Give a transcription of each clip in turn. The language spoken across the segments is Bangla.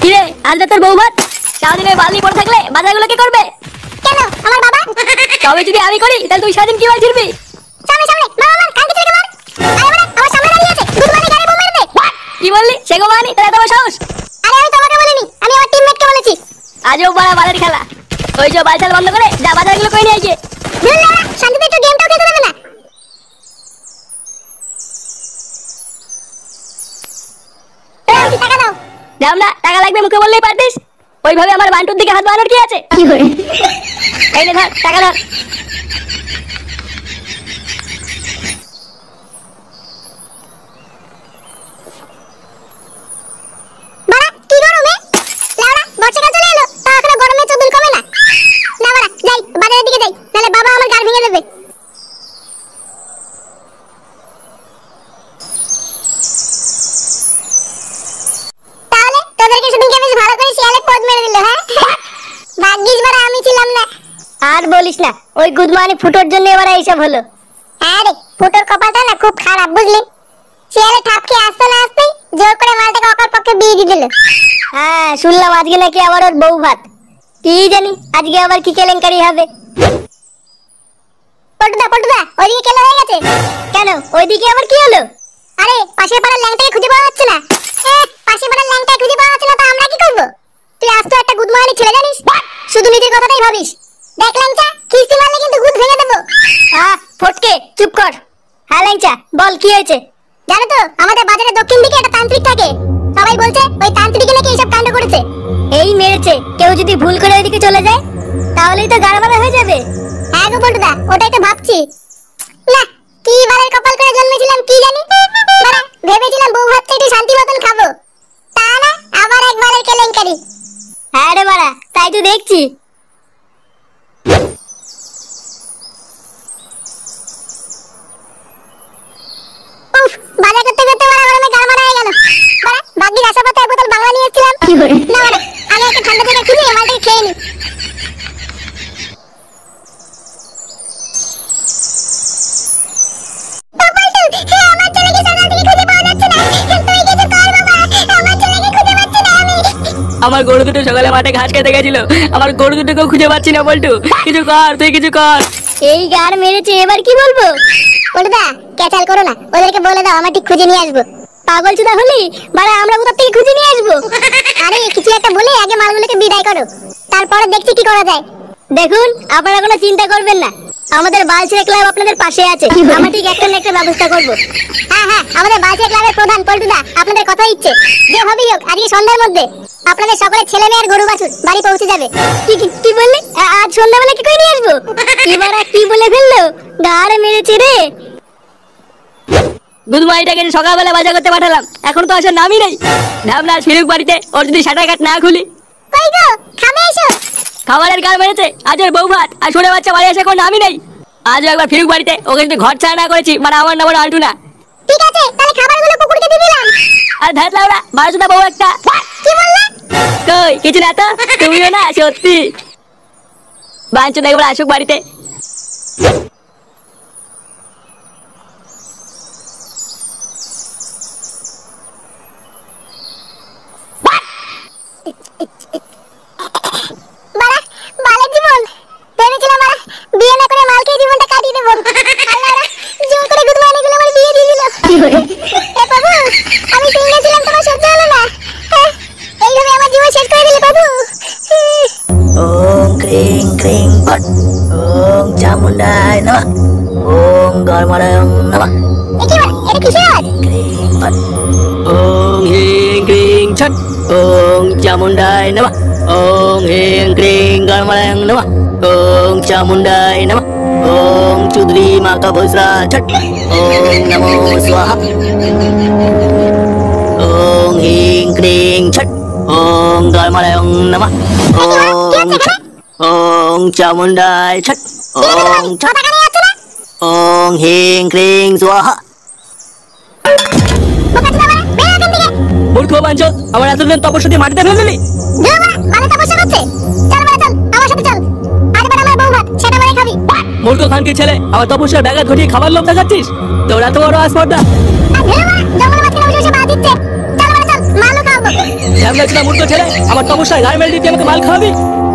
কিরে আজ তোর বউ ভাত সারাদিন ওই বালতি পড়ে থাকলে বাজারগুলো কে করবে? কেন আমার বাবা? তবে যদি আমি করি তাহলে তুই সারাদিন কি ছিড়বি? সামনে সামনে বাবা মার কালকে থেকে মার। আরে বাবা আমার সামনে দাঁড়িয়ে আছে, দুধ মানে গাড়ি বোম মেরে দে। কি বললি? সে গো মানি তোর এত বড় সাহস? আরে আমি তোমাকে বলিনি, আমি আমার টিমমেটকে বলেছি। আজও বড় বালের খেলা। ওই যে বালছাল বন্ধ করে যা বাজারগুলো করে নিয়ে আয়। ধুর না, শান্তিতে একটু গেমটাও খেলতে দেবে না। এই টাকা দাও। দাম না, টাকা লাগবে মুখে বললেই পারতিস। ওইভাবে আমার বান্টুর দিকে হাত বাড়ানোর কি আছে? কি করে? এই নে ধর টাকা ধর। বাড়া কি গরমে? লাউড়া বর্ষাকাল চলে এলো, তা এখনো গরমে চোদন কমে না। না বাড়া যাই বাজারের দিকে যাই, নাহলে বাবা আমার গাড় ভেঙে দেবে। তাহলে তোদেরকে সেদিনকে বেশ ভালো করে শিয়ালে পদ মেরে দিল, হ্যাঁ? ভাগ্যিস বাড়া আমি ছিলাম না। আর বলিস না, ওই গুদমানি ফুটোর জন্য এবার এইসব হলো। হ্যাঁ রে, ফুটোর কপালটা না খুব খারাপ বুঝলি। শিয়ালে ঠাপ খেয়ে আসতে না আসতেই জোর করে মালটাকে অকার পক্ষে বিয়ে দিয়ে দিল। হ্যাঁ শুনলাম আজকে নাকি আবার ওর বউ ভাত। কি জানি আজকে আবার কি কেলেঙ্কারি হবে। পল্টুদা ওইদিকে কেলো হয়ে গেছে। কেন ওইদিকে আবার কি হলো? আরে পাশের পাড়ার ল্যাংটাকে খুঁজে পাওয়া যাচ্ছে না। পাশের পাড়ার ল্যাংটাকে খুঁজে পাওয়া যাচ্ছে না, তো আমরা কি করব? তুই আজ তো একটা গুদমানি ছেলে জানিস, শুধু নিজের কথাটাই ভাবিস। দেখ ল্যাংচা, কিস্তি মারলে কিন্তু গুদ ভেঙে দেবো। ফটকে চুপ কর। হ্যাঁ ল্যাংচা বল কি হয়েছে? জানো তো আমাদের বাজারের দক্ষিণ দিকে একটা তান্ত্রিক থাকে, সবাই বলছে ওই তান্ত্রিক নাকি এইসব কাণ্ড করেছে। এই মেরেছে, কেউ যদি ভুল করে ওইদিকে চলে যায় তাহলেই তো গাড়ামারা হয়ে যাবে। হ্যাঁ গো পল্টুদা, ওটাই তো ভাবছি। না কি বালের কপাল করে জন্মেছিলাম কি জানি। বাড়া ভেবেছিলাম বউ ভাতটা একটু শান্তি মতন খাবো, তা না আবার একবারের কেলেঙ্কারি। হ্যাঁ রে বাড়া, তাই তো দেখছি। উফ, বাজার করতে করতে বাড়া গরমে গাল মারা হয়ে গেল। বাড়া ভাগ্যিস আসার পথে এক বোতল বাংলা নিয়ে এসেছিলাম। না বাড়া আমি একটা ঠান্ডা জায়গায় খুঁজে মালটাকে খেয়ে নিই। আমার গরু দুটো সকালে মাঠে ঘাস খেতে গেছিল, আমার গরু দুটোকেও খুঁজে পাচ্ছি না। বল্টু কিছু কর, তুই কিছু কর। এই গার মেরেছে, এবার কি বলবো? পল্টুদা ক্যাচাল করো না, ওদেরকে বলে দাও আমার ঠিক খুঁজে নিয়ে আসবো। পাগল চুদা হলি বাড়া, আমরা কোথা থেকে খুঁজে নিয়ে আসবো? আরে কিছু একটা বলে আগে মালগুলোকে বিদায় করো, তারপরে দেখছি কি করা যায়। দেখুন আপনারা কোনো চিন্তা করবেন না, আমাদের বালছেড়ে ক্লাব আপনাদের পাশে আছে। আমরা ঠিক একটা না একটা ব্যবস্থা করব। হ্যাঁ আমাদের বালছেড়ে ক্লাবের প্রধান পল্টুদা আপনাদের কথা দিচ্ছে, যে হবেই হোক আজকে সন্ধ্যার মধ্যে আপনাদের সকলের ছেলে মেয়ে আর গরু বাছুর বাড়ি পৌঁছে যাবে। কি বললি? আজ সন্ধ্যাবেলা কি করে নিয়ে আসবো? এবার কি বলে ফেললো, গাড়ে মেরেছে রে। গুদমাইটাকে সকালবেলা বাজার করতে পাঠালাম, এখন তো আসার নামই নেই। ভাবনা ফিরুক বাড়িতে, ওর যদি শাটার কাট না খুলি। কই গো খাবে এসো। খাবারের গাল মেরেছে, আজ ওর বউ ভাত আর ছোট বাচ্চা বাড়ি আসে কোনো নামই নেই। আজও একবার ফিরুক বাড়িতে, ওকে যদি ঘর ছাড়া না করেছি মানে আমার নাম আল্টু না। ঠিক আছে তাহলে খাবারগুলো কুকুরকে দিয়ে দিলাম। আর ধাত লাউড়া বারোশোটা বউ একটা। কি বললে? কই কিছু না তো, তুমিও না সত্যি। বাঞ্চ একবার আসুক বাড়িতে। বাড়া বালের জীবন, ভেবেছিলাম বাড়া বিয়ে না করে মালকে জীবনটা কাটিয়ে দেবো। আল্লাহরা জোর করে গুদমানিগুলো আমার বিয়ে দিয়ে দিল। এ বাবু আমি সিঙ্গেল ছিলাম, তোমার সহ্য হলো না। এইভাবে আমার জীবন শেষ করে দিলে বাবু। ওম ক্রিং ক্রিং পট, ওম চামুন্ডায় নমঃ, ওম গর্মরায়ং নমঃ। কি বল এটা কিসের আওয়াজ? ক্রিং পট, ওম হিং ক্রিং ছট, ওম চামুন্ডায় নমঃ, ওম হিং ক্রিং গর্মরায়ং নমঃ, ওম চামুন্ডায় নমঃ, ওম চুদ্রি মাতা বসরা ছট, ওম নমো স্বাহা, ওম হিং ক্রিং ছট, ওম গর্মরায়ং নমঃ, ওম ওম চামুন্ডায় ছট, ওম ছট, ওম হিং ক্রিং স্বাহা। মূর্খ বাঞ্চত, আমার এতদিন তপস্যাতে মাটিতে ফেলে দিলি। ভালো তপস্যা করছে, চল বাড়া চল আমার সাথে চল। আজ বাড়া আমার বউ ভাত সেটা বাড়ি খাবি। মূর্খ খানকির ছেলে, আমার তপস্যার ব্যাঘাত ঘটিয়ে খাবার লোভ দেখাচ্ছিস? তোর এত বড় আসপর্দা। জঙ্গলের মাঝখানে বসে বসে ভাত দিচ্ছে, চল বাড়া চল মালও খাওয়াবো। ঝামলা ছিল মূর্খ ছেলে, আমার তপস্যায় গায়ে মেরে দিতে আমাকে মাল খাওয়াবি?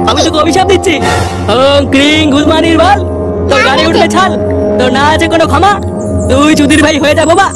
আমি তোকে অভিশাপ দিচ্ছি। ওং ক্রিং গুদমানির বল, তোর গাড়ি উঠবে ছাল, তোর না আছে কোনো ক্ষমা, তুই চুদির ভাই হয়ে যা বাবা।